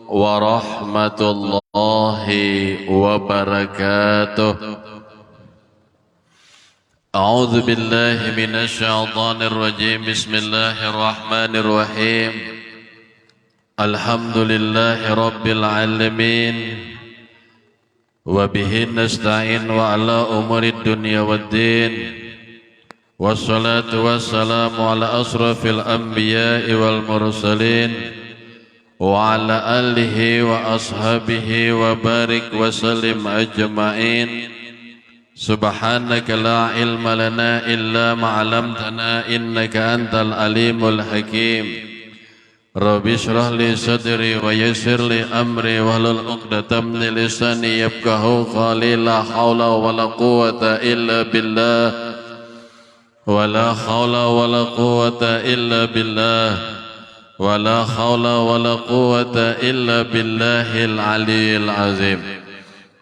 warahmatullahi wabarakatuh. A'udzu billahi minasy syaithanir rajim. Bismillahirrahmanirrahim. Alhamdulillahi rabbil alamin. Wa bihi nasta'in wa ala umurid dunya waddin. Wassalatu wassalamu ala asrafil anbiya'i wal mursalin wa ala alihi wa ashabihi wa barik wa sallim ajma'in. Subhanaka la ilma lana illa ma'alamtana innaka antal alimul hakim. Rabbi shrah li sadri wa yassir li amri wahlul 'uqdatam min lisani yafqahu qawli. La haula wa la quwwata illa billah. ولا حول ولا قوة إلا بالله ولا حول ولا قوة إلا بالله العلي العظيم.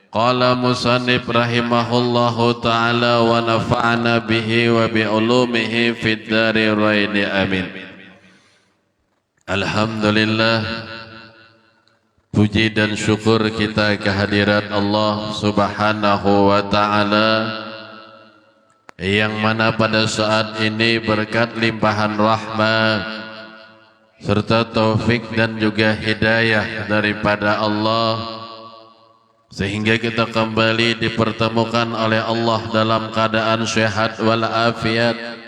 قال مصنف رحمه الله تعالى ونفعنا به وبعلومه في الدارين آمين. Alhamdulillah, puji dan syukur kita kehadirat Allah Subhanahu wa Ta'ala, yang mana pada saat ini berkat limpahan rahmat serta taufik dan juga hidayah daripada Allah, sehingga kita kembali dipertemukan oleh Allah dalam keadaan sehat walafiat.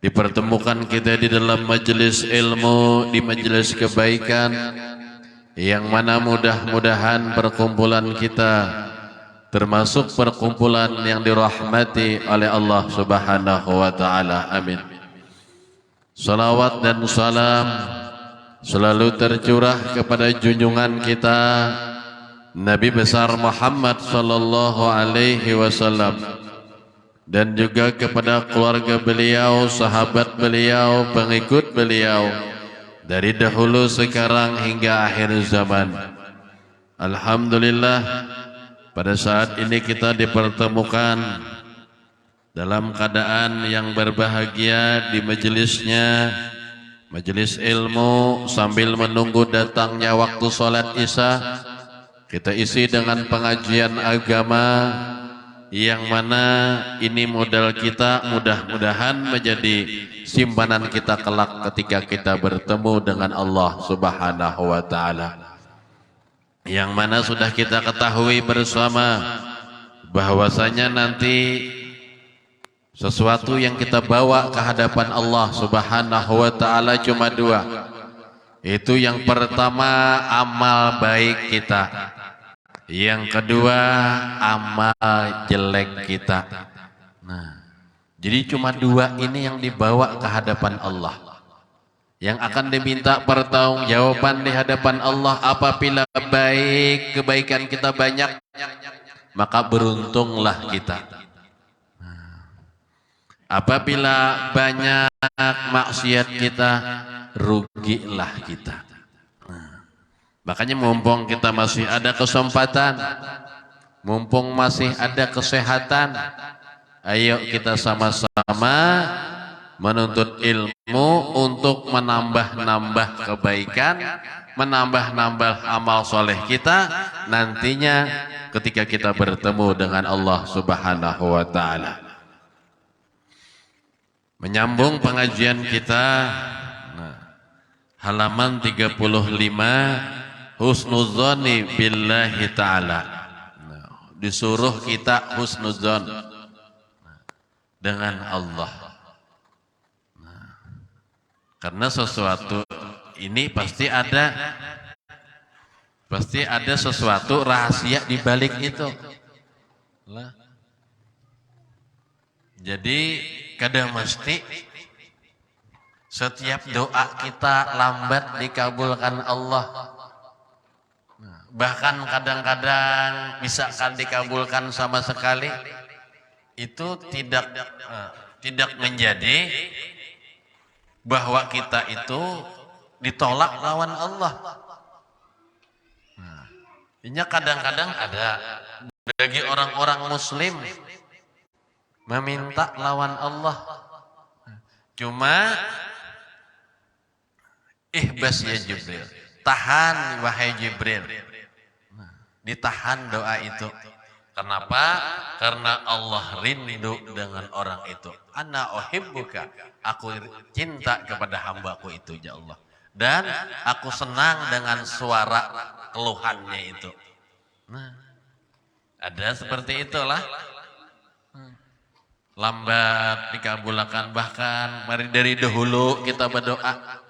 Dipertemukan kita di dalam majelis ilmu, di majelis kebaikan, yang mana mudah-mudahan perkumpulan kita termasuk perkumpulan yang dirahmati oleh Allah Subhanahu wa Ta'ala. Amin. Salawat dan salam selalu tercurah kepada junjungan kita Nabi besar Muhammad sallallahu alaihi wasallam, dan juga kepada keluarga beliau, sahabat beliau, pengikut beliau dari dahulu sekarang hingga akhir zaman. Alhamdulillah, pada saat ini kita dipertemukan dalam keadaan yang berbahagia di majelisnya, majelis ilmu, sambil menunggu datangnya waktu sholat isya. Kita isi dengan pengajian agama, yang mana ini modal kita, mudah-mudahan menjadi simpanan kita kelak ketika kita bertemu dengan Allah Subhanahu wa Ta'ala. Yang mana sudah kita ketahui bersama bahwasanya nanti sesuatu yang kita bawa ke hadapan Allah Subhanahu wa Ta'ala cuma dua. Itu yang pertama amal baik kita, yang kedua amal jelek kita. Nah, jadi cuma dua ini yang dibawa ke hadapan Allah, yang akan diminta pertanggungjawaban di hadapan Allah. Apabila kebaikan kita banyak, maka beruntunglah kita. Apabila banyak maksiat kita, rugilah kita. Makanya mumpung kita masih ada kesempatan, mumpung masih ada kesehatan, ayo kita sama-sama menuntut ilmu untuk menambah-nambah kebaikan, menambah-nambah amal soleh kita nantinya ketika kita bertemu dengan Allah Subhanahu wa Ta'ala. Menyambung pengajian kita, halaman 35, husnuzoni billahi ta'ala. Disuruh kita husnuzon dengan Allah. Karena sesuatu ini pasti ada sesuatu rahasia di balik itu. Jadi kadang mesti setiap doa kita lambat dikabulkan Allah. Bahkan kadang-kadang misalkan dikabulkan sama sekali, itu tidak menjadi bahwa kita itu ditolak lawan Allah. Ini kadang-kadang ada bagi orang-orang muslim meminta lawan Allah. Cuma Ihbas ya Jibril. Tahan wahai Jibril. Nah, ditahan doa itu. Kenapa? Karena Allah rindu dengan orang itu. Ana uhibbuka. Aku cinta kepada hambaku itu ya Allah. Dan aku senang dengan suara keluhannya itu. Nah, ada seperti itulah. Lambat dikabulkan, bahkan mari dari dahulu kita berdoa.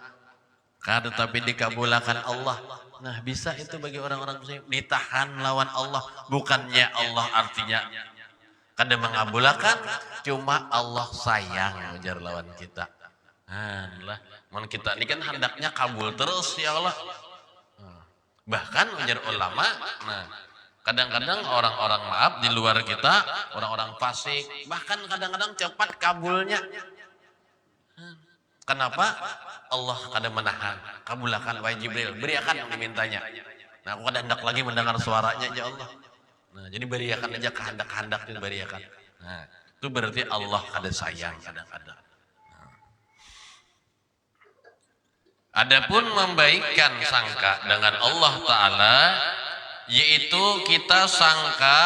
Tetapi dikabulkan Allah. Nah, bisa itu bagi orang-orang muslim ditahan lawan Allah, bukannya Allah artinya kada mengabulkan, cuma Allah sayang ujar lawan kita. Nah, mun kita ini kan hendaknya kabul terus ya Allah. Bahkan ujar ulama, nah kadang-kadang orang-orang maaf di luar kita, orang-orang fasik, bahkan kadang-kadang cepat kabulnya. Kenapa? Allah kada menahan. Kabulkan wahai Jibril, beriakan yang dimintanya. Nah, aku kada hendak lagi mendengar suaranya ya Allah. Nah, jadi beriakan aja kehendak-kehendak dan beriakan. Nah, itu berarti Allah kada sayang kadang-kadang. Adapun membaikkan sangka dengan Allah Ta'ala, yaitu kita sangka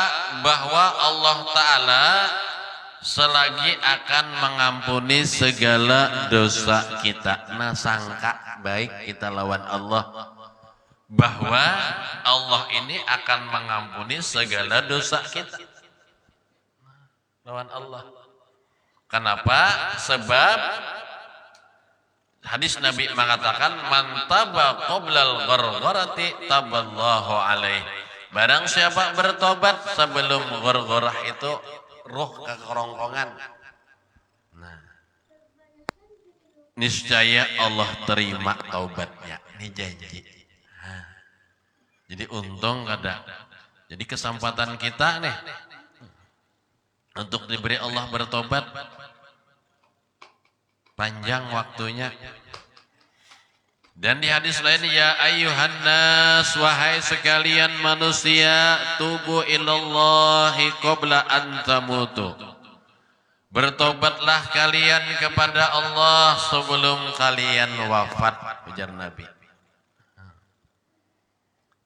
bahwa Allah Ta'ala selagi akan mengampuni segala dosa kita. Nah, sangka baik kita lawan Allah bahwa Allah ini akan mengampuni segala dosa kita lawan Allah. Kenapa? Sebab hadis Nabi mengatakan man taba qoblal ghargharati taballahu alaih. Barang siapa bertobat sebelum ghargharah itu roh ke kerongkongan, nah niscaya Allah terima taubatnya. Ini janji. Nah, jadi untung kada. Jadi kesempatan kita nih untuk diberi Allah bertobat panjang waktunya. Dan di hadis lain, ya ayyuhan nas, wahai sekalian manusia, tubu ilallahi qabla an tamutu. Bertobatlah kalian kepada Allah sebelum kalian wafat, ujar Nabi.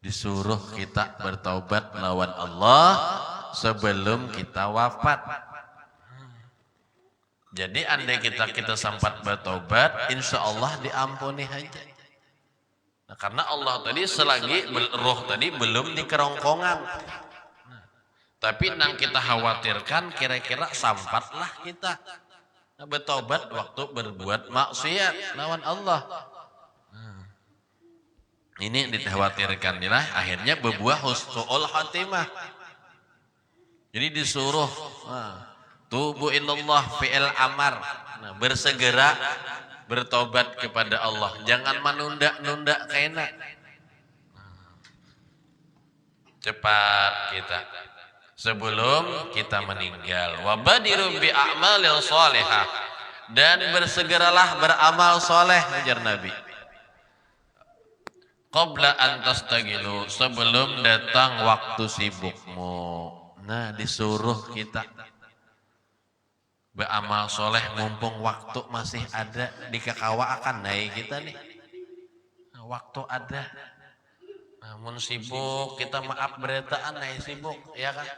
Disuruh kita bertobat lawan Allah sebelum kita wafat. Jadi andai kita sempat bertobat, insya Allah diampuni aja. Nah, karena Allah tadi selagi roh tadi belum di kerongkongan. Nah, tapi yang kita khawatirkan kira-kira sampatlah kita bertobat waktu berbuat maksiat lawan Allah. Nah, ini yang dikhawatirkan inilah akhirnya berbuah husnul khatimah. Jadi disuruh tubu ilallah fi'il amar. Nah, bersegera bertobat kepada Allah. Jangan menunda-nunda kena. Cepat kita sebelum kita meninggal. Wabadiru bi a'malil shalihah. Dan bersegeralah beramal soleh, ujar Nabi. Qabla an tastagilu, sebelum datang waktu sibukmu. Nah, disuruh kita beramal soleh mumpung waktu masih ada. Di kekawa akan naik kita nih. Nah, waktu ada. Namun sibuk kita maaf beretaan naik sibuk, ya kan?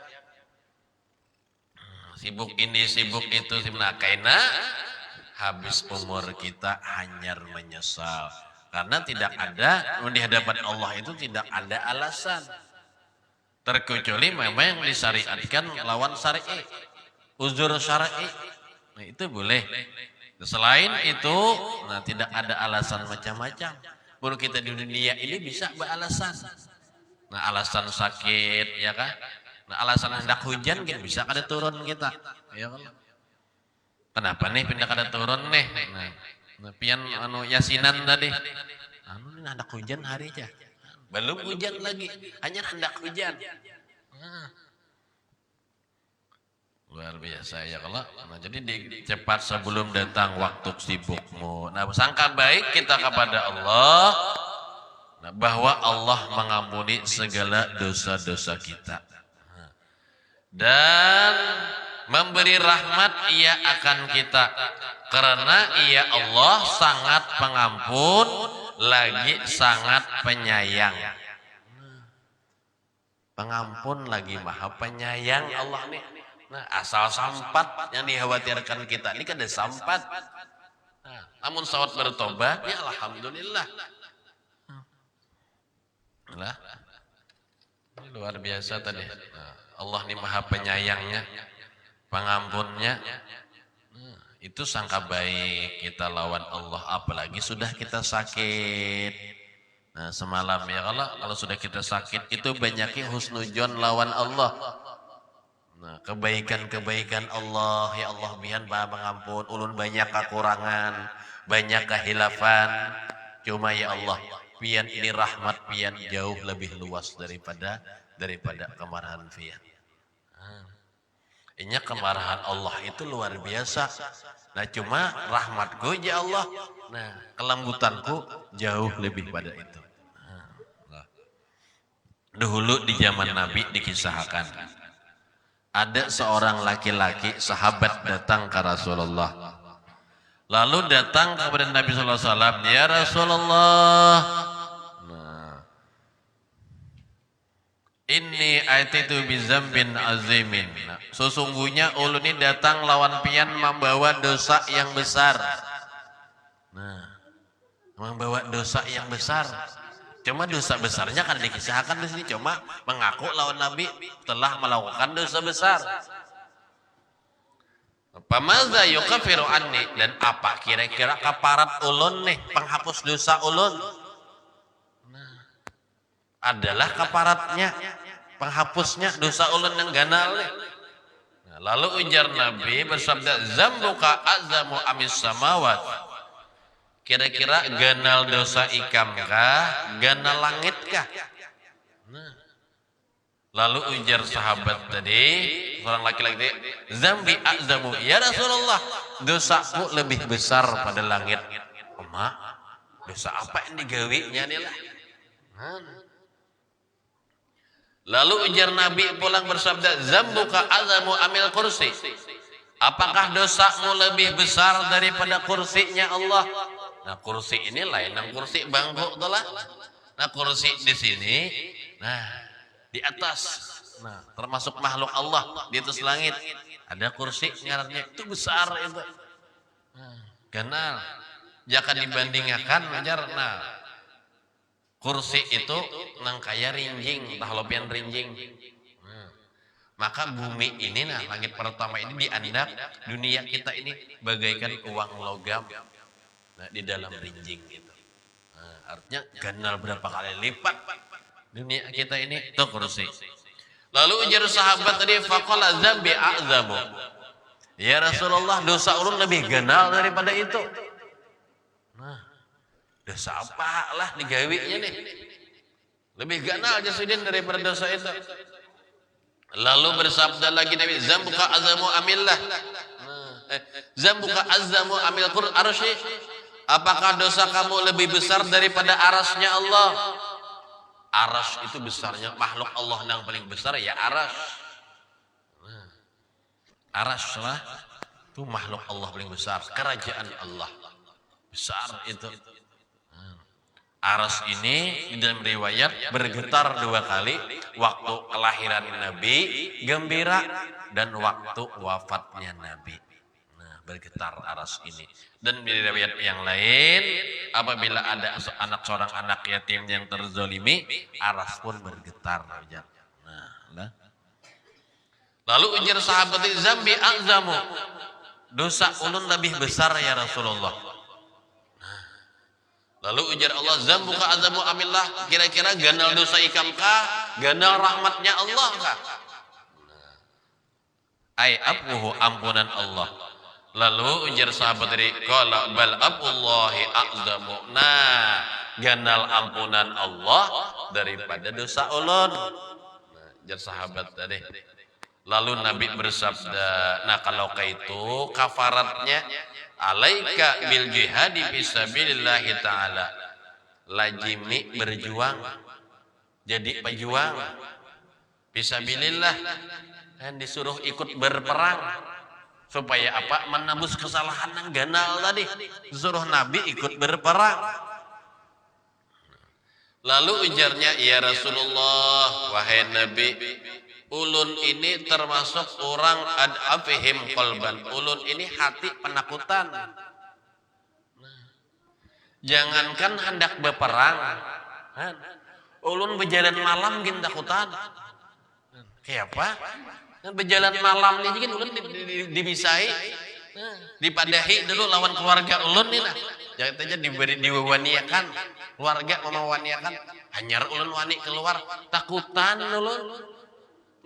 Sibuk ini sibuk itu, nah karena habis umur kita hanyar menyesal. Karena tidak ada di hadapan Allah itu tidak ada alasan. Terkecuali memang yang disyariatkan lawan syar'i. Uzur syar'i, nah itu boleh. Selain itu, nah tidak ada alasan macam-macam. Pun kita di dunia ini bisa beralasan. Nah alasan sakit, ya kan? Nah alasan hendak hujan kan bisa kada turun kita, ya kan? Kenapa nih pindah kada turun nih? Nah pian yasinan tadi, ini hendak hujan hari aja, belum hujan lagi, hanya hendak hujan. Nah, luar biasa ya kalau. Nah, jadi cepat sebelum datang waktu sibukmu. Nah, sangka baik kita kepada Allah, nah, bahwa Allah mengampuni segala dosa-dosa kita. Dan memberi rahmat Ia akan kita. Karena Ia Allah sangat pengampun lagi sangat penyayang. Pengampun lagi maha penyayang Allah nih. Nah, asal sampat yang dikhawatirkan kita ini kan ada sampat. Nah, namun sawat bertobat ya alhamdulillah. Lah, ini luar biasa tadi. Nah, Allah ini maha penyayangnya, pengampunnya. Nah, itu sangka baik kita lawan Allah, apalagi sudah kita sakit. Nah, semalam ya kalau sudah kita sakit itu banyaknya husnujon lawan Allah. Nah, kebaikan-kebaikan Allah, ya Allah bihan maha pengampun, ulun banyak kekurangan, banyak kehilafan. Cuma ya Allah, pian ini rahmat pian jauh lebih luas daripada kemarahan pian. Ini kemarahan Allah itu luar biasa. Nah, cuma rahmatku ya Allah. Nah, kelembutanku jauh lebih pada itu. Dahulu di zaman Nabi dikisahkan ada seorang laki-laki sahabat datang ke Rasulullah. Lalu datang kepada Nabi sallallahu alaihi wasallam, "Ya Rasulullah, inni atitu bi dzambin azimin." Nah, sesungguhnya ulun ini datang lawan pian membawa dosa yang besar. Nah, membawa dosa yang besar. Cuma dosa besarnya kan dikisahkan di sini, cuma mengaku lawan Nabi telah melakukan dosa besar. Pamaza yukafiru anni, dan apa kira-kira kaparat ulun nih, penghapus dosa ulun? Nah, adalah kaparatnya, penghapusnya dosa ulun yang ganal nih. Nah, lalu ujar Nabi bersabda, "Zambuka azamu amis samawat." Kira-kira ganal dosa ikam kah, ganal langit kah? Nah, lalu ujar sahabat tadi, seorang laki-laki, "Zambi azamu ya Rasulullah, dosaku lebih besar pada langit." Emak, dosa apa yang digawinya nih lah? Lalu ujar Nabi pulang bersabda, "Zambuka azamu amil kursi." Apakah dosamu lebih besar daripada kursinya Allah? Nah, kursi ini lain yang kursi bangku itulah. Nah, kursi di sini, nah di atas, nah termasuk makhluk Allah di atas langit ada kursi ngarannya itu besar itu. Nah, kenal, jangan dibandingkan ajar. Nah, kursi itu nang kaya rinjing, tahlopian rinjing. Nah, maka bumi ini, nah langit pertama ini dianggap dunia kita ini bagaikan uang logam. Nah, di dalam rinjing gitu. Nah, artinya ganal berapa kali lipat dunia kita ini itu kursi. Lalu ujar sahabat tadi, faqala dzambi a'zamu. Ya Rasulullah, dosa ulun lebih ganal daripada itu. Nah, dosa apa lah digawinya nih? Lebih ganal jasudin daripada dosa itu. Lalu bersabda lagi Nabi, "Zambuka azamu amillah." Zambuka azamu amil qur arsy. Apakah dosa kamu lebih besar daripada arasnya Allah? Aras itu besarnya makhluk Allah yang paling besar ya aras. Nah, aras lah itu makhluk Allah paling besar, kerajaan Allah besar itu. Aras ini di dalam riwayat bergetar 2 kali, waktu kelahiran Nabi gembira dan waktu wafatnya Nabi. Bergetar aras ini. Dan di riwayat yang lain, apabila ada seorang anak yatim yang terzolimi, aras pun bergetar. Nah. Lalu ujar sahabat, "Zambi a'zamu." Dosa ulun lebih besar ya Rasulullah. Nah. Lalu ujar Allah, "Zambuka a'zamu amillah." Kira-kira ganal dosa ikam kah? Ganal rahmatnya Allah kah? Ai afuhu, ampunan Allah. Lalu ujar sahabat tadi, qala bal abullahi a'zamu. Nah, ganal ampunan Allah daripada dosa ulun. Nah, ujar sahabat tadi. Lalu Nabi bersabda, nah kalau itu kafaratnya alaika bil jihadi fisabilillah taala. Lajimi berjuang, jadi pejuang fisabilillah, dan disuruh ikut berperang. Supaya apa? Menembus kesalahan yang ganal tadi. Disuruh Nabi ikut berperang. Lalu ujarnya, ya Rasulullah, wahai Nabi, ulun ini termasuk orang ad'afihim qalban. Ulun ini hati penakutan. Jangankan hendak berperang, ulun berjalan malam gin takutan. Kayak apa? Berjalan malam ini kan ulun dibisai, dipadahi dulu lawan keluarga ulun nih nah. Jangan saja diberi diwaniakan, keluarga memawaniakan, hanyar ulun wani keluar, takutan ulun.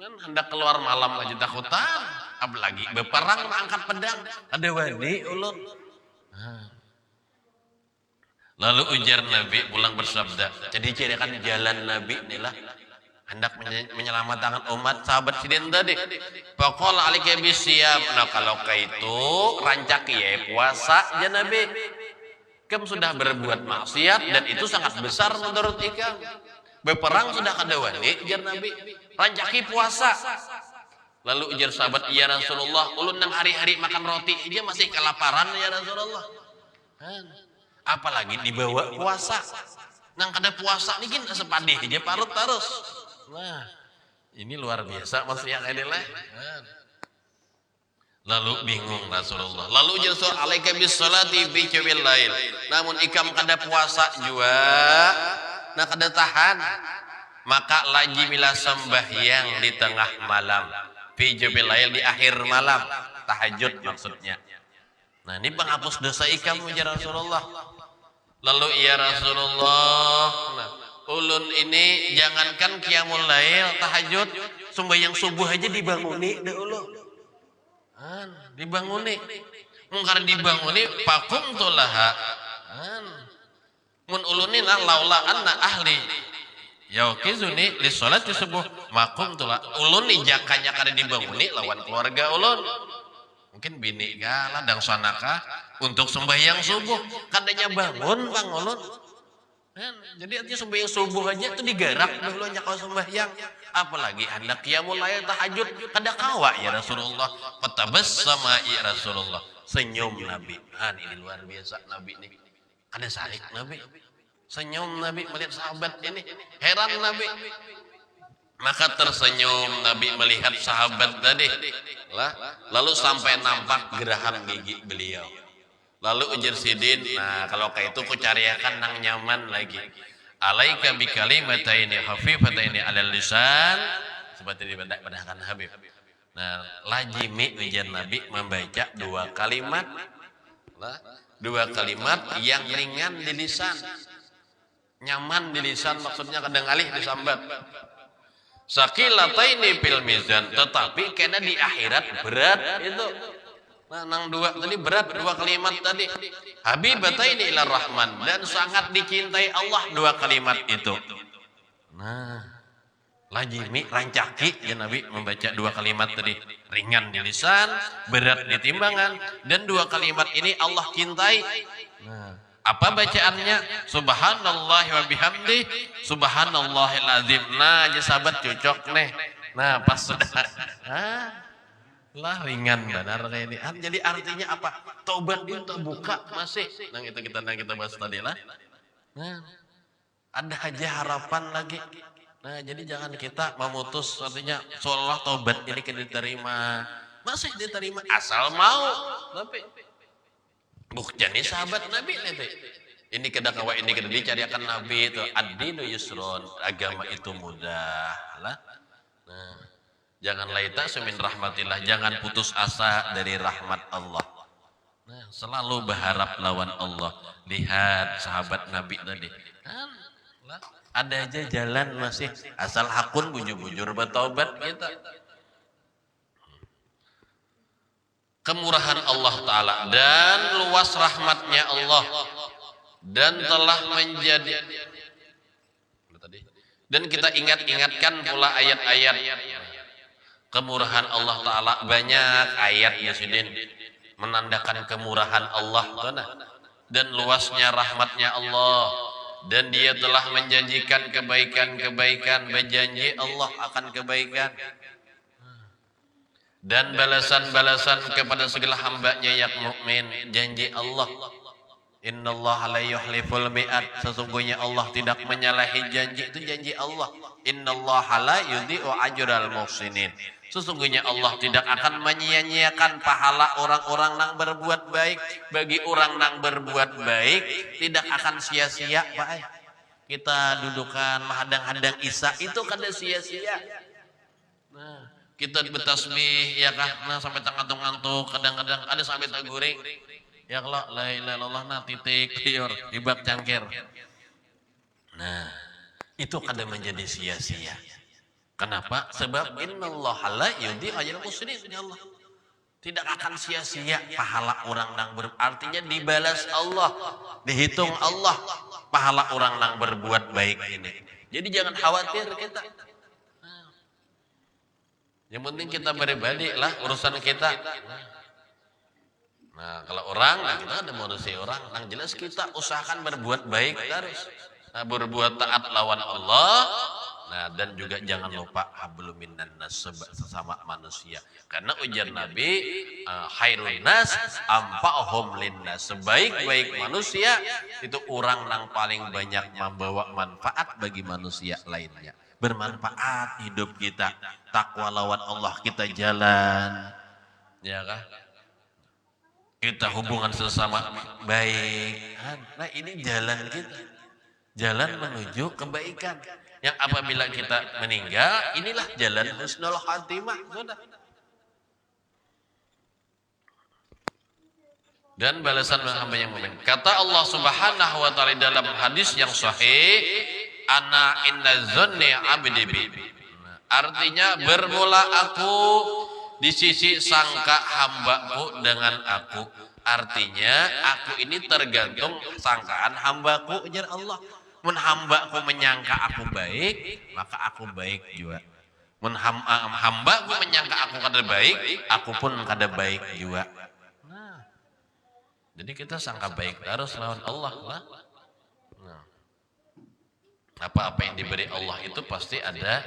Kan hendak keluar malam aja takutan, apalagi berperang angkat pedang, ada wani ulun. Lalu ujar Nabi pulang bersabda, jadi cirikan jalan Nabi inilah hendak menyelamatkan umat sahabat sidin tadi. Faqala alika bisyam. Nah kalau kaitu rancak ya puasa ya Nabi. Ikam sudah berbuat maksiat dan itu sangat besar menurut ikam. Berperang sudah kada wani ujar Nabi. Rancaki puasa. Lalu ujar sahabat, ya Rasulullah, ulun nang hari-hari makan roti aja masih kelaparan ya Rasulullah. Apalagi dibawa puasa. Nang kada puasa ini kan sepadih aja parut terus. Nah, ini luar biasa maksudnya adalah. Lalu bingung Rasulullah. Lalu ujar Rasul, alaika bisolati bi jabil lail. Namun ikam kada puasa jua, nak kada tahan. Maka lagi bila sembahyang di tengah malam, fi jabil lail di akhir malam, tahajud maksudnya. Nah, ini penghapus dosa ikam ujar Rasulullah. Lalu ya Rasulullah, nah, ulun ini jangankan qiyamul lail, tahajud, sembahyang subuh aja dibanguni deh ulun. Dibanguni. Mungkar dibanguni pakum tulaha. Mun ulun ini laula anna ahli yaukizuni li sholati subuh makum tulah. Ulun ni jakanya kada dibanguni lawan keluarga ulun. Mungkin bini galah dang sanaka untuk sembahyang subuh kadanya bangun bang ulun. Jadi artinya sembahyang subuh aja tuh digarak dulu nya kalau sembahyang, apalagi hendak qiyamul lail tahajud kada kawa ya Rasulullah. Fatabassama ya Rasulullah, senyum Nabi. Ini luar biasa Nabi ini. Kada sarik Nabi. Senyum Nabi melihat sahabat ini, heran Nabi. Maka tersenyum Nabi melihat sahabat tadi. Lalu sampai nampak geraham gigi beliau. Lalu ujar sidin, nah kalau kayak itu ku cariakan nang nyaman lagi. Alaika bi kalimataini khafifataini alal lisan, seperti dibadahkan Habib. Nah, lajimi ujar Nabi membaca dua kalimat yang ringan di lisan. Nyaman di lisan maksudnya kadang alih disambat. Sakilataini fil mizan, tetapi kena di akhirat berat itu. Nah, nang dua tadi berat, dua kalimat tadi. Habibataini ila rahman, dan sangat dicintai Allah dua kalimat itu. Nah, lajimi rancaki ya Nabi membaca dua kalimat tadi, ringan di lisan, berat di timbangan, dan dua kalimat ini Allah cintai. Nah, apa bacaannya? Subhanallah wa bihamdi, subhanallahil azim. Nah, aja sahabat cocok nih. Nah, pas sudah lah ringan benar kayak ini. Jadi artinya apa? Tobat itu buka masih. Nang itu kita bahas tadi lah. Nah, ada aja harapan lagi. Nah, jadi jangan kita memutus artinya seolah tobat ini kita diterima. Masih diterima asal mau. Tapi buktinya sahabat Nabi nanti. Ini kada kawa ini kada dicariakan Nabi itu. Ad-dinu yusrun, agama itu mudah lah. Nah, jangan laita sumin rahmatillah, jangan putus asa dari rahmat Allah. Nah, selalu berharap lawan Allah. Lihat sahabat Nabi tadi. Ada aja jalan masih asal hakun bujur-bujur bertobat kita. Kemurahan Allah Ta'ala dan luas rahmatnya Allah dan telah menjadi, dan kita ingatkan pula ayat-ayat kemurahan Allah Ta'ala. Banyak ayat Yasidin menandakan kemurahan Allah dan luasnya rahmatnya Allah, dan dia telah menjanjikan kebaikan-kebaikan, berjanji Allah akan kebaikan dan balasan-balasan kepada segala hambanya yang mukmin, janji Allah. Innallaha la yukhliful mi'ad. Sesungguhnya Allah tidak menyalahi janji. Itu janji Allah. Innallaha la yudhi'u ajral muhsinin. Sesungguhnya Allah tidak akan menyia-nyiakan pahala orang-orang yang berbuat baik. Bagi orang yang berbuat baik tidak akan sia-sia, Pak. Kita dudukan menghadang-hadang Isa itu kada sia-sia. Nah, kita bertasbih ya kan, nah sampai ngantuk-ngantuk, kadang-kadang ada sampai taguring. Ya kalau la ilaha illallah nah titik tiur ibak cangkir. Nah, itu kadang menjadi sia-sia. Kenapa? Sebab innallaha la yudhi'u ajral muhsinin. Allah tidak akan sia-sia pahala orang yang artinya dibalas Allah, dihitung Allah pahala orang yang berbuat baik ini. Jadi jangan khawatir kita. Yang penting kita pribadi lah urusan kita. Nah, kalau orang, nah kita ada manusia orang, yang jelas kita usahakan berbuat baik terus. Nah, berbuat taat lawan Allah. Nah, dan juga jangan lupa hablum minan nas, sesama manusia. Karena ujar Nabi, khairun nas anfa'uhum linnas. Sebaik-baik manusia itu orang yang paling banyak membawa manfaat bagi manusia lainnya. Bermanfaat hidup kita, takwa lawan Allah kita jalan. Ya kan? Kita hubungan sesama baik. Nah, ini jalan kita. Jalan menuju kebaikan. Yang apabila kita meninggal, inilah jalan husnul khatimah. Sudah. Dan balasan hamba yang mukmin. Kata Allah Subhanahu wa taala dalam hadis yang sahih, ana inna dzanni abdi bi. Artinya bermula aku di sisi sangka hambaku dengan aku. Artinya aku ini tergantung sangkaan hambaku, ujar Allah. Mun hambaku menyangka aku baik, maka aku baik juga. Mun hambaku menyangka aku kada baik, aku pun kada baik juga. Nah, jadi kita sangka baik harus lawan Allah lah. Nah, apa-apa yang diberi Allah itu pasti ada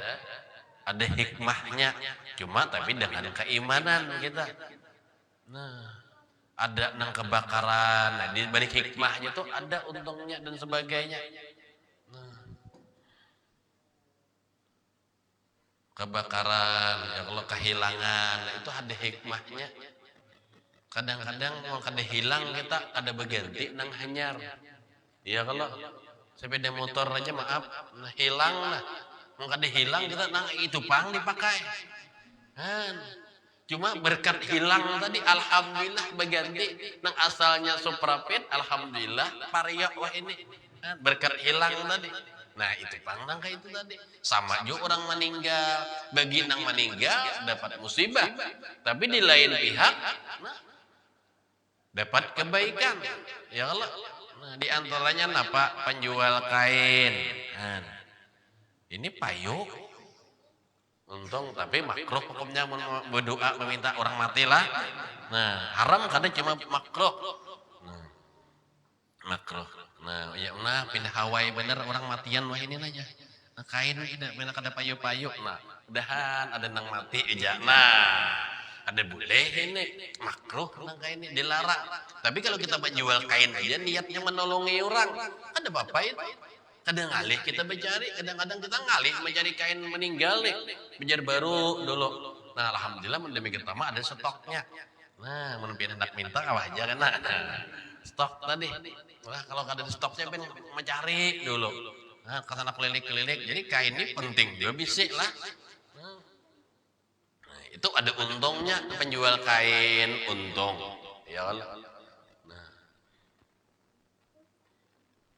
hikmahnya. Cuma tapi dengan keimanan kita. Nah, ada nang kebakaran. Nah, di balik hikmahnya tuh ada untungnya dan sebagainya. Nah, kebakaran, ya kalau kehilangan, nah itu ada hikmahnya. Kadang-kadang mau kada hilang kita ada berganti nang hanyar. Ya kalau sepeda motor aja maaf, nah hilang lah. Mau kada hilang kita nang itu pang dipakai. Kan. Cuma berkat hilang tadi alhamdulillah berganti nang asalnya Suprapit alhamdulillah Vario wah ini. Berkat hilang tadi. Nah, itu pang nang kayak itu tadi. Sama juga orang meninggal, bagi nang meninggal dapat musibah. Tapi di lain pihak nah, dapat kebaikan. Ya Allah. Nah, di antaranya apa? Penjual kain. Nah, ini payung. Untung tapi makruh hukumnya berdoa meminta orang mati lah. Nah, haram kadang cuma makruh. Nah, makruh. Nah, ya nah pindah Hawaii bener orang matian wah ini aja. Nah, kain tidak bener kada payu-payu. Nah, udahan ada nang mati aja. Nah, ada boleh ini makruh nang kain ini dilarang. Tapi kalau kita menjual kain aja niatnya menolongi orang, ada apa itu? Kadang ngalih kita mencari, kadang-kadang kita ngalih mencari kain meninggal nih, mencari baru dulu. Nah, alhamdulillah mendemikian pertama ada stoknya. Nah, menempin hendak minta apa aja kan? Nah, stok tadi. Nah, kalau ada stoknya ben mencari dulu. Nah, kesana kelilik-kelilik. Jadi kain ini penting juga bisa lah. Nah, itu ada untungnya penjual kain untung. Ya kan?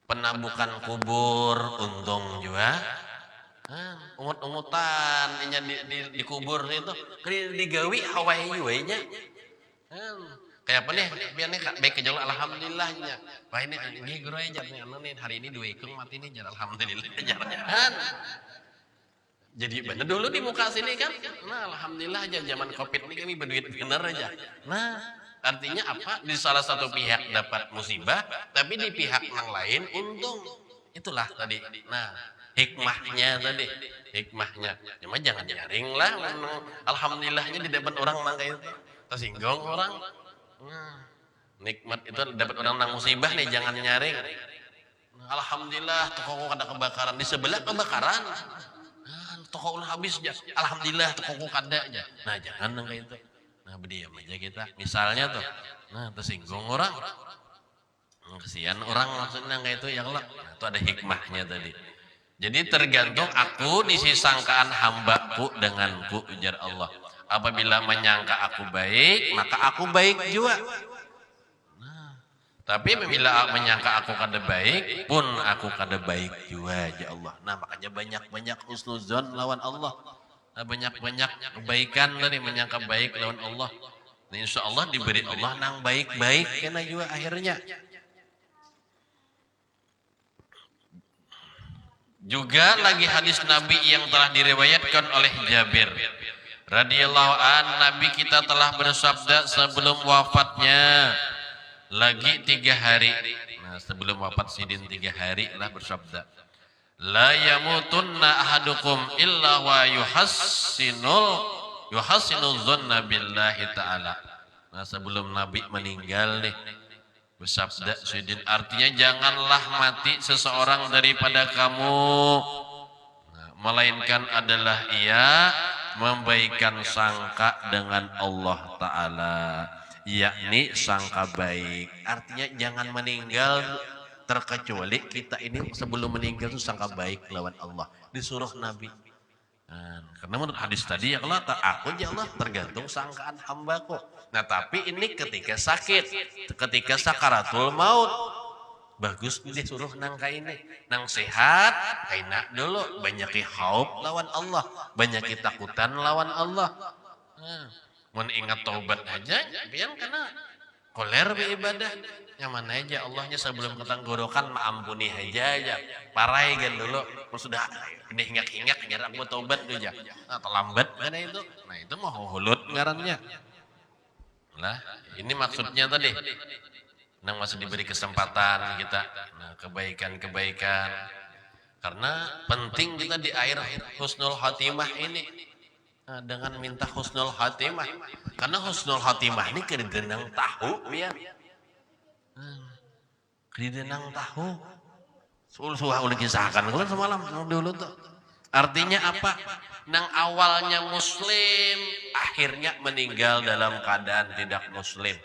Penabukan kubur untung juga. Ungut-ungutan dikubur itu digawi Hawaii nya. Kayak apa nih? Biar nih baik kejauh alhamdulillahnya. Wah ini guru aja nih hari ini 2 ikung mati nih jar alhamdulillah jarnya. Jadi bener dulu di muka sini kan. Nah, alhamdulillah aja zaman Covid ini kami berduit bener aja. Nah, artinya apa? Di salah satu pihak dapat musibah, tapi di pihak yang lain untung. Itulah tadi. Nah, hikmahnya tadi. Hikmahnya. Cuma jangan nyaring lah. Alhamdulillahnya didapat orang kayak itu. Tersinggung orang. Nah, Nikmat itu dapat orang nang musibah nih, jangan nyaring. Alhamdulillah tokoku kada kebakaran, di sebelah kebakaran. Toko ulah habis aja. Alhamdulillah toko kada aja. Nah, jangan nang kayak itu. Nah, berdiam aja kita. Misalnya tuh, nah tersinggung orang. Kesian orang maksudnya kayak itu ya Allah. Nah, itu ada hikmahnya tadi. Jadi tergantung aku di sangkaan hambaku denganku, ujar Allah. Apabila menyangka aku baik, maka aku baik juga. Tapi apabila menyangka aku kada baik, pun aku kada baik juga, ya Allah. Nah, makanya banyak-banyak husnuzon lawan Allah. Nah, banyak-banyak kebaikan tadi, menyangka baik lawan Allah. Nah, insya Allah diberi Allah nang baik-baik kena juga akhirnya. Juga lagi hadis Nabi yang telah diriwayatkan oleh Jabir radhiyallahu an, Nabi kita telah bersabda sebelum wafatnya lagi 3 hari. Nah, sebelum wafat sidin 3 hari lah bersabda, la yamutunna ahadukum illa wa yuhassinul dhanna billahi ta'ala. Nah, sebelum Nabi meninggal nih bersabda sidin, artinya janganlah mati seseorang daripada kamu, nah, melainkan adalah ia membaikkan sangka dengan Allah Ta'ala, yakni sangka baik. Artinya jangan meninggal terkecuali kita ini sebelum meninggal itu sangka baik lawan Allah, disuruh Nabi. Nah, karena menurut hadis tadi ya Allah, aku ya Allah tergantung sangkaan hambaku. Nah, tapi ini ketika sakit, ketika sakaratul maut, bagus disuruh nang kaini, nang sehat, enak dulu, banyak haub lawan Allah, banyak takutan lawan Allah. Nah, mengingat taubat aja, biar kena koler beribadah. Yang mana aja Allahnya sebelum ketenggorokan maampuni aja. Parai kan dulu, sudah ini hingak-hingak, biar aku taubat aja. Nah, terlambat mana itu? Nah, itu mau hulut ngarannya. Lah, ini maksudnya tadi. Nang masih diberi kesempatan kita, nah, kebaikan-kebaikan. Karena penting kita di akhir husnul khatimah ini. Nah, dengan minta husnul khatimah, karena husnul khatimah ini kedenang tahu ya, kedenang tahu. Suah udah kisahkan kalau semalam dulu tuh. Artinya apa? Nang awalnya muslim, akhirnya meninggal dalam keadaan tidak muslim.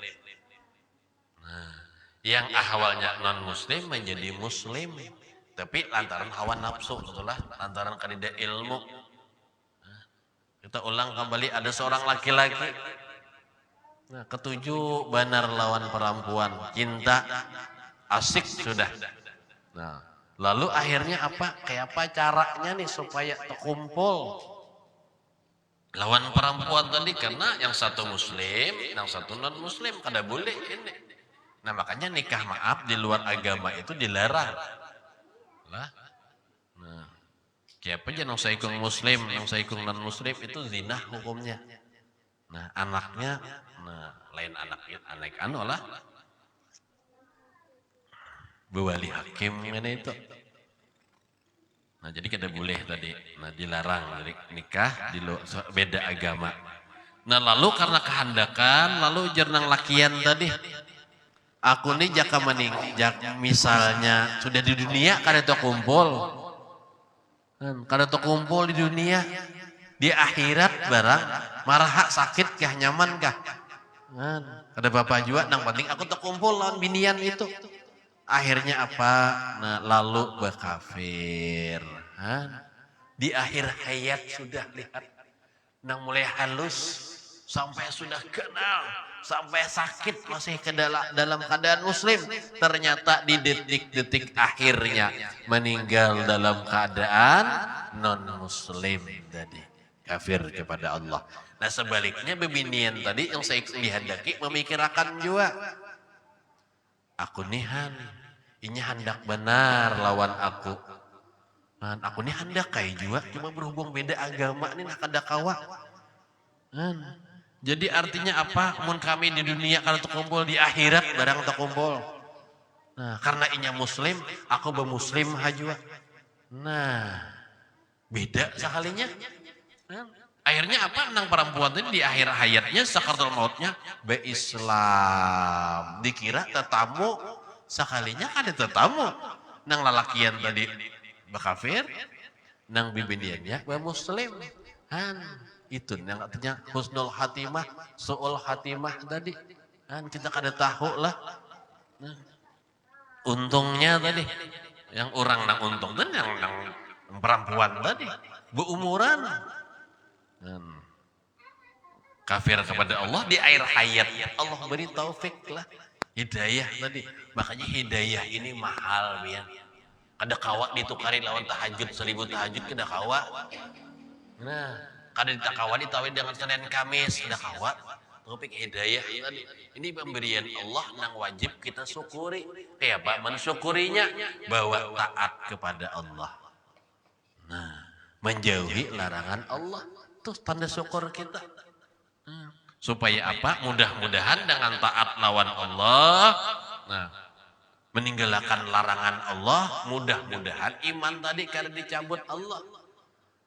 Nah, yang awalnya non muslim menjadi muslim, tapi lantaran hawa nafsu, setelah lantaran kadida ilmu. Kita ulang kembali, ada seorang laki-laki. Nah, ketujuh benar lawan perempuan, cinta asik sudah. Nah, lalu akhirnya apa? Kayak apa caranya nih supaya terkumpul lawan perempuan tadi? Karena yang satu muslim, yang satu non muslim, kada boleh ini. Nah, makanya nikah maaf di luar agama itu dilarang. Lah. Nah, siapa aja nang saikung muslim, nang saikung non muslim itu zina hukumnya. Nah, anaknya, nah lain anak anu lah, bewali hakim ini itu. Nah, jadi kada boleh tadi. Nah, dilarang jadi nikah di beda agama. Nah, lalu karena kehandakan, lalu jernang lakian tadi. Aku nih jaka misalnya sudah di dunia kada terkumpul. Kada terkumpul di dunia, di akhirat barang marah sakit kah, nyaman kah? Kada bapak juga, nang penting aku terkumpul lawan binian itu. Akhirnya apa? Nah, lalu berkafir. Di akhir hayat sudah lihat, nang mulai halus sampai sudah kenal, sampai sakit masih ke dalam keadaan muslim, ternyata di detik-detik akhirnya meninggal dalam keadaan non muslim tadi, kafir kepada Allah. Nah, sebaliknya bebinian tadi yang saya lihat memikirkan juga, aku nihan ini hendak benar lawan aku, nah, aku nih hendak kayak juga, cuma berhubung beda agama nih nak ada kawa. Jadi artinya apa? Mun kami di dunia kalau terkumpul, di akhirat barang terkumpul. Nah, karena inya muslim, aku bermuslim hajua. Nah, beda sekalinya. Akhirnya apa? Nang perempuan tadi di akhir hayatnya sakaratul mautnya be-Islam. Dikira tetamu, sekalinya ada tetamu. Nang lalakian tadi bekafir, nang bibiniannya be muslim. Han, itu yang artinya husnul hatimah, su'ul hatimah tadi. Han, kita kada tahu lah. Nah, untungnya tadi yang orang nang untung dan yang nang perempuan tadi beumuran. Kafir kepada Allah di akhir hayat Allah beri taufik lah, hidayah tadi. Makanya hidayah ini mahal bian. Kada kawa ditukari lawan tahajud 1000 tahajud kada kawa. Nah, kada ditakawa ditawin dengan Senin Kamis kada kawa. Taufik hidayah tadi. Ini pemberian Allah nang wajib kita syukuri. Kayak apa mensyukurinya? Bahwa taat kepada Allah. Nah, menjauhi larangan Allah. Itu tanda syukur kita. Supaya apa? Mudah-mudahan dengan taat lawan Allah, nah, meninggalkan larangan Allah, mudah-mudahan iman tadi karena dicabut Allah.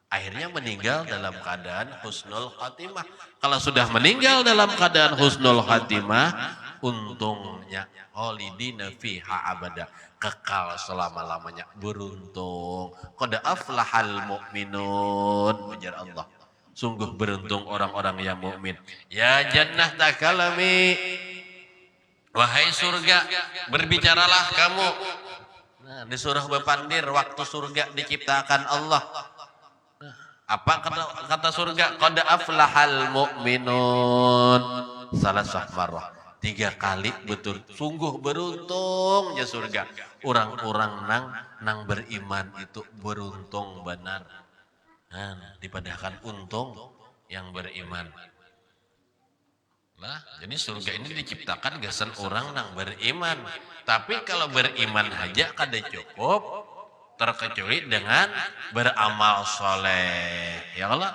Akhirnya meninggal dalam keadaan husnul khatimah. Kalau sudah meninggal dalam keadaan husnul khatimah, untungnya khalidina fiha abada, kekal selama-lamanya, beruntung. Qad aflahal mu'minun, ujar Allah. Sungguh beruntung orang-orang yang mukmin. Ya jannah takalami, wahai surga, berbicaralah kamu. Nah, disuruh bepandir waktu surga diciptakan Allah. Nah, apa kata surga? Qad aflahal mu'minun. Salasah marrah. 3 kali betul. Sungguh beruntung ya surga. Orang-orang nang beriman itu beruntung benar. Nah, dipadahkan untung yang beriman. Lah, jadi surga ini diciptakan gasan orang nang beriman. Tapi kalau beriman aja kada cukup, terkecuali dengan beramal soleh. Ya Allah.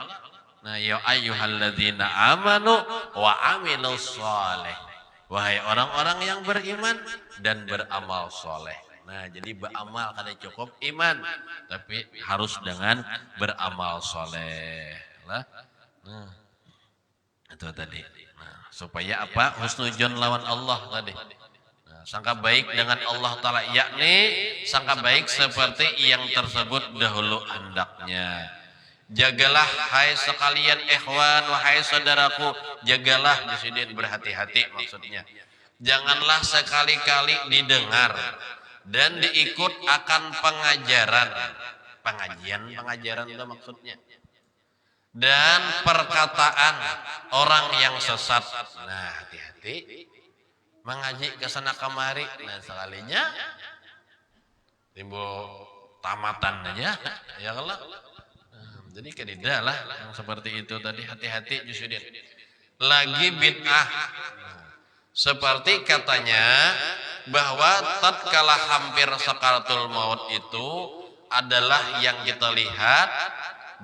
Nah, ya ayyuhalladzina amanu wa amilus soleh. Wahai orang-orang yang beriman dan beramal soleh. Nah, jadi beramal kada cukup iman, tapi harus dengan beramal soleh. Lah, nah, itu tadi. Nah, supaya apa? Husnudzon lawan Allah tadi. Nah, sangka baik dengan Allah Ta'ala, yakni sangka baik seperti yang tersebut dahulu hendaknya. Jagalah hai sekalian ikhwan, wahai saudaraku, jagalah disini berhati-hati maksudnya. Janganlah sekali-kali didengar dan diikut akan pengajaran, pengajian itu maksudnya, dan perkataan orang yang sesat. Nah, hati-hati mengaji ke sana kemari. Nah, sekalinya timbul tamatan aja, ya Allah. Nah, jadi kedidak lah yang seperti itu tadi, hati-hati justru dia. Lagi bid'ah. Seperti katanya bahwa tatkala hampir sakaratul maut itu adalah yang kita lihat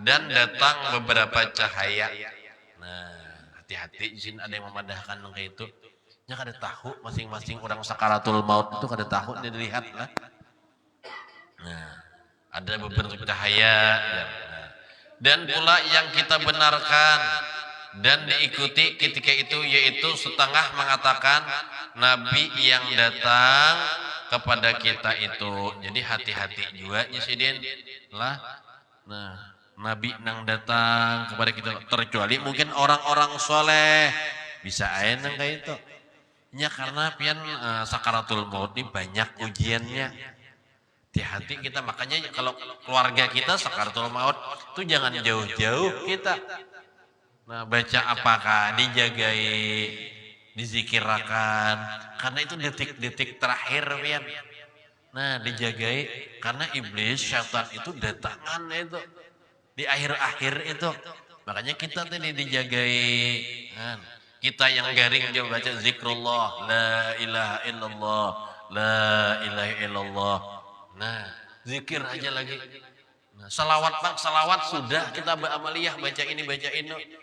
dan datang beberapa cahaya. Nah, hati-hati di sini ada yang memadahkan kayak itu. Ya kada tahu masing-masing orang sakaratul maut itu kada tahu dia dilihat lah. Nah, ada beberapa cahaya ya. Dan pula yang kita benarkan dan diikuti ketika itu yaitu setengah mengatakan Nabi yang datang kepada kita itu. Jadi hati-hati juga Yesidin lah. Nah, Nabi nang datang kepada kita, terkecuali mungkin orang-orang soleh bisa aja nang kayak itu. Ya karena pian sakaratul maut ini banyak ujiannya. Hati-hati kita, makanya kalau keluarga kita sakaratul maut itu jangan jauh-jauh kita. Nah, baca apakah, dijagai, dizikirakan, karena itu detik-detik terakhir, pian. Nah, dijagai, karena iblis, syaitan itu datangan itu di akhir-akhir itu. Makanya kita tadi dijagai. Nah, kita yang garing dia baca zikrullah, la ilaha illallah, la ilaha illallah. Nah, zikir aja lagi. Nah, salawat bang, salawat sudah kita beramaliyah baca ini baca ini.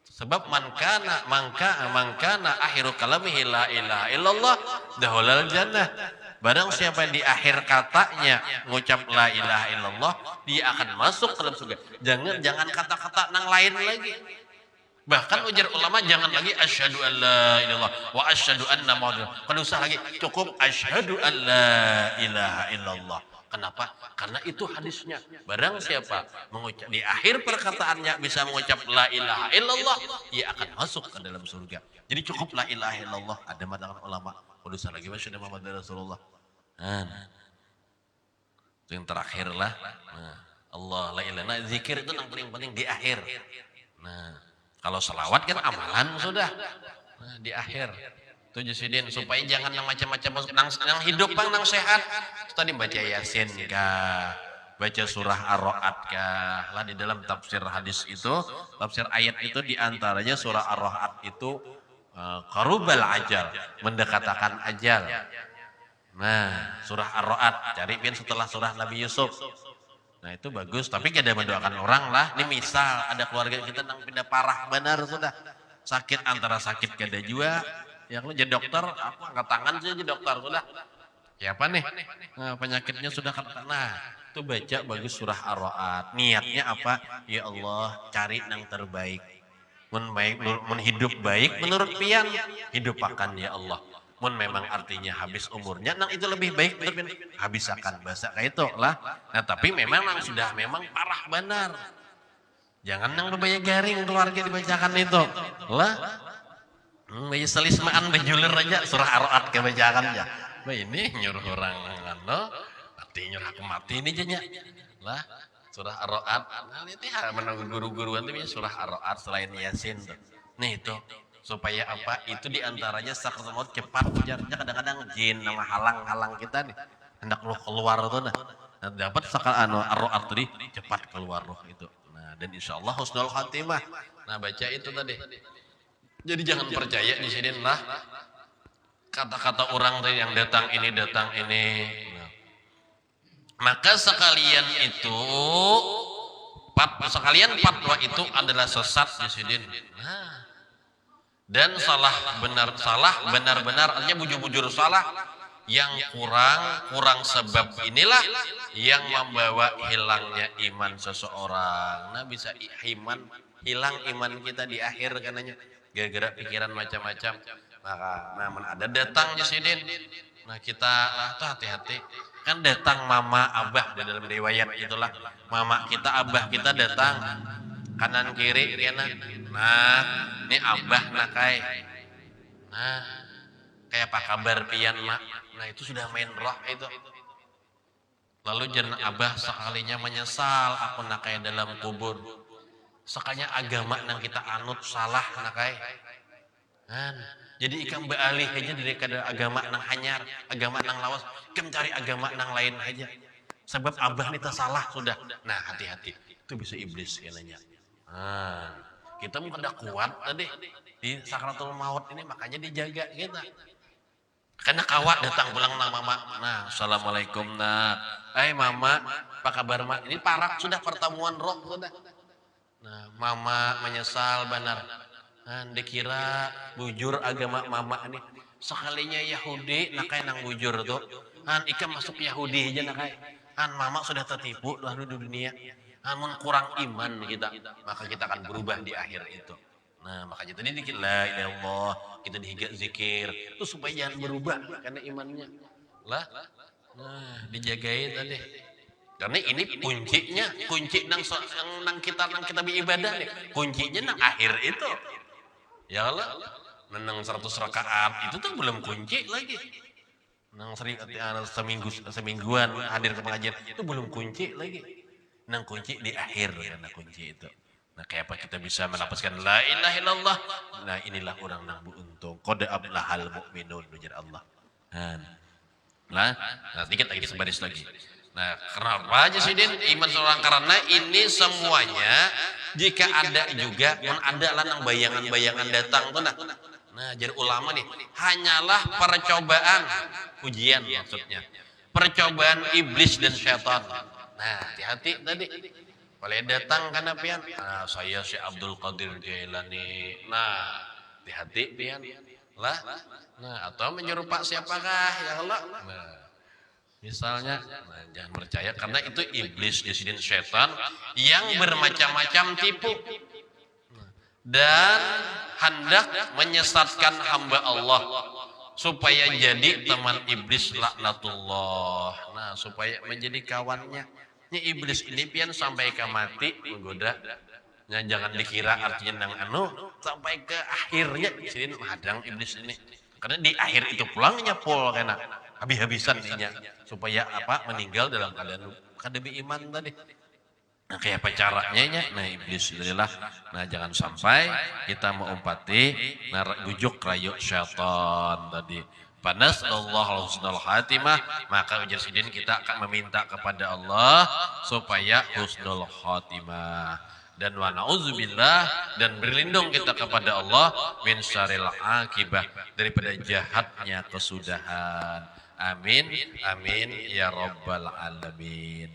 Sebab mangkana akhiru kalamihi la ilaha illallah dahulal jannah. Barang siapa yang di akhir katanya ngucap la ilaha illallah, dia akan masuk ke dalam surga. Jangan kata-kata nang lain lagi. Bahkan ujar ulama jangan lagi asyhadu an la ilallah wa asyhadu anna muhammadar. Kalau usah lagi cukup asyhadu an la ilaha illallah. Kenapa? Karena itu hadisnya. Barang siapa mengucap di akhir perkataannya bisa mengucap la ilaha illallah, ia akan masuk ke dalam surga. Jadi cukup la ilaha illallah. Ada matakan ulama. Kalau usah lagi asyhadu muhammadar rasulullah. Yang terakhir lah. Allah la ilaha. Nah, zikir itu yang paling penting di akhir. Nah, kalau selawat kan amalan sudah. Nah, di akhir. Itu Jasidin supaya jangan yang macam-macam nang hidup bang nang sehat. Tadi baca Yasin kah, baca surah Ar-Ra'd kah. Lah di dalam tafsir hadis itu, tafsir ayat itu diantaranya surah Ar-Ra'd itu qarubal ajal, mendekatakan ajal. Nah, surah Ar-Ra'd cari pin setelah surah Nabi Yusuf. Nah itu bagus, tapi kita mendoakan orang lah. Ini misal ada keluarga kita yang pindah parah benar sudah sakit antara sakit kada juga. Yang lu jadi dokter, aku angkat tangan sih jadi dokter sudah. Ya apa nih? Nah, penyakitnya sudah kata. Nah itu baca bagus surah Ar-Ra'd. Niatnya apa? Ya Allah cari yang terbaik. Mun hidup baik menurut pian hidup akan ya Allah. Mun memang artinya habis umurnya, nang itu lebih baik habis akan bahasa kayak itu lah. Nah tapi memang nang sudah memang parah benar. Jangan nang berbaya garing keluarga dibacakan itu lah. Bayi selismaan bejuler aja surah Ar-Ra'd kebacakan aja. Bah ini nyuruh orang no, mati nyuruh aku mati ini jenya lah. Surah Ar-Ra'd. Nah itu ya menang guru-guruan tuh surah Ar-Ra'd selain Yasin tuh. Nih itu. Supaya apa? Itu diantaranya sakaratul maut cepat ujarnya kadang-kadang jin nama halang-halang kita nih hendak roh keluar tuh nah dapat Ar-Ra'd tadi cepat keluar roh itu. Nah dan insya Allah husnul khatimah. Nah baca itu tadi. Jadi jangan percaya di sini lah kata-kata orang tadi yang datang ini. Nah. Maka sekalian fatwa itu adalah sesat di sini. Nah. Dan salah benar artinya bujur-bujur salah yang kurang sebab inilah yang membawa hilangnya iman seseorang. Nah bisa hilang iman kita di akhir karenanya gara-gara pikiran macam-macam. Maka ada datang Jasidin. Nah kita tuh hati-hati kan datang mama abah di dalam riwayat itulah mama kita abah kita datang kanan kiri kena. Nah, ini abah nakai. Nah, kayak apa kabar pian mak? Nah itu sudah main roh itu. Lalu jen abah sekalinya menyesal aku nakai dalam kubur. Sekalinya agama yang kita anut salah nakai. Nah, jadi ikam beralih aja daripada agama nang hanyar, agama nang lawas, ikam cari agama nang lain aja. Sebab abah ini salah sudah. Nah hati-hati, itu bisa iblis katanya. Nah, kita mungkin ada kuat tadi di sakaratul maut ini makanya dijaga kita. Karena kawat datang pulang nama mama. Nah, assalamualaikum nak. Mama, apa kabar mak? Ini parah sudah pertemuan roh sudah. Nah, mama menyesal benar. Nah, dikira bujur agama mama ini. Sekalinya Yahudi nakai nang bujur tuh. Nah, ikam masuk Yahudi aja nakai. Nah, mama sudah tertipu lalu di dunia. Namun kurang iman kita, maka kita akan berubah di akhir itu. Nah makanya tadi dikit la ilaha illallah, kita dihiga zikir, itu supaya jangan berubah karena imannya. Lah, nah dijagai tadi. Karena ini kunci nang kita beribadah nih, kuncinya nang akhir itu. Ya Allah, nang 100 rakaat itu tuh belum kunci lagi. Nang semingguan hadir ke pengajian itu belum kunci lagi. Nang kunci di akhir karena kunci itu. Nah kayak apa kita bisa melapaskan la ilaha illallah. Nah inilah orang nang beruntung. Qad aflahal mu'minun ujar Allah. Nah dikit lagi sebaris lagi. Nah kenapa aja sih Din iman seorang karena ini semuanya jika ada juga ada lah nang bayangan-bayangan datang tuh nah jadi ulama nih hanyalah percobaan ujian maksudnya. Percobaan iblis dan syaitan. Nah, hati-hati tadi. Boleh datang kan pian? Nah, saya si Abdul Qadir Jailani. Nah, hati-hati pian. Lah. Nah, atau menyerupai siapakah ya Allah? Nah, Misalnya, nah, jangan percaya karena itu iblis disini setan yang bermacam-macam tipu dan hendak menyesatkan hamba Allah supaya jadi teman iblis laknatullah. Nah, supaya menjadi kawannya. Ini iblis ini pian sampai ke mati menggoda. Nah, jangan dikira artinya nang sampai ke akhirnya sini hadang iblis ini. Karena di akhir itu pulangnya pol kena habis-habisan ininya supaya apa meninggal dalam keadaan kademi iman tadi. Nah, kayak apa caranya nya? Nah, iblis itulah. Nah, jangan sampai kita mengumpati bujuk rayu syaitan tadi. Panas Allah husnul khatimah, maka ujar sidin kita akan meminta kepada Allah supaya husnul khatimah. Dan wa na'udzubillah, dan berlindung kita kepada Allah min syarril akibah, daripada jahatnya kesudahan. Amin, amin ya rabbal alamin.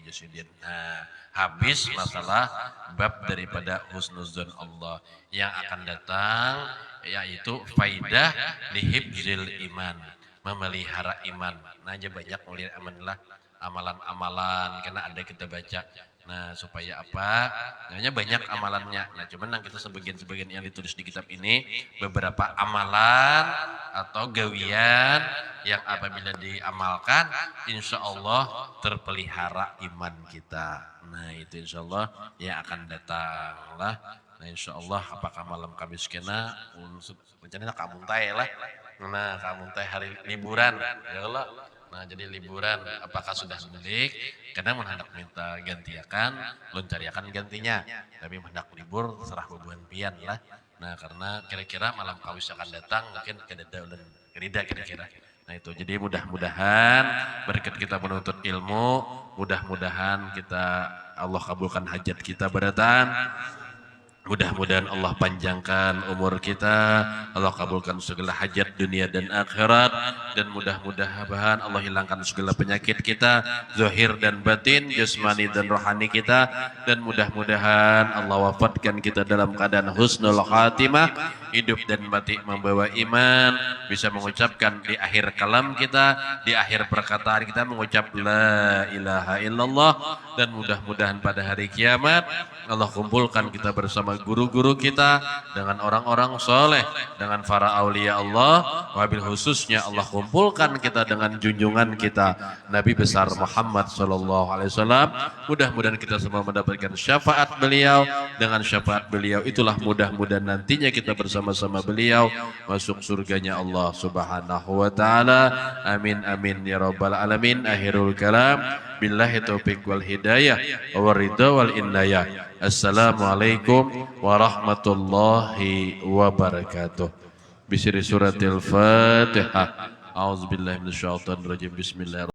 Nah, habis masalah bab daripada husnuzon Allah. Yang akan datang yaitu faidah lihibzil iman, memelihara iman. Nah, aja banyak memelihara aman lah, amalan-amalan karena ada kita baca. Nah, supaya apa? Namanya banyak amalannya. Nah, cuman kita sebagian-sebagian yang ditulis di kitab ini beberapa amalan atau gawian yang apabila diamalkan insya Allah terpelihara iman kita. Nah, itu insya Allah yang akan datang lah. Nah, insya Allah apakah malam Kamis kena rencananya kamu tay lah. Nah, kamu tay hari liburan ya Allah. Nah, jadi liburan apakah sudah balik? Kadang menhendak minta gantiakan, belum cariakan gantinya. Tapi menhendak libur serah bebuan pian lah. Nah, karena kira-kira malam Kamis akan datang mungkin kededa ulen gerida kira-kira. Nah, itu jadi mudah-mudahan berkat kita menuntut ilmu, mudah-mudahan kita Allah kabulkan hajat kita beratan. Mudah-mudahan Allah panjangkan umur kita, Allah kabulkan segala hajat dunia dan akhirat, dan mudah-mudahan Allah hilangkan segala penyakit kita, zahir dan batin, jasmani dan rohani kita, dan mudah-mudahan Allah wafatkan kita dalam keadaan husnul khatimah, hidup dan mati membawa iman, bisa mengucapkan di akhir kalam kita, di akhir perkataan kita mengucap la ilaha illallah, dan mudah-mudahan pada hari kiamat Allah kumpulkan kita bersama guru-guru kita dengan orang-orang soleh, dengan para aulia Allah, wabil khususnya Allah kumpulkan kita dengan junjungan kita Nabi besar Muhammad sallallahu alaihi wasallam. Mudah-mudahan kita semua mendapatkan syafaat beliau. Dengan syafaat beliau itulah mudah-mudahan nantinya kita bersama-sama beliau masuk surganya Allah subhanahu wa ta'ala. Amin amin ya rabbal alamin. Akhirul kalam, billahi taufiq wal hidayah wa ridha wal inayah. Assalamualaikum warahmatullahi wabarakatuh. Bisri suratil Fatihah. A'udzubillahi minasyaitonir rajim. Bismillahirrahmanirrahim.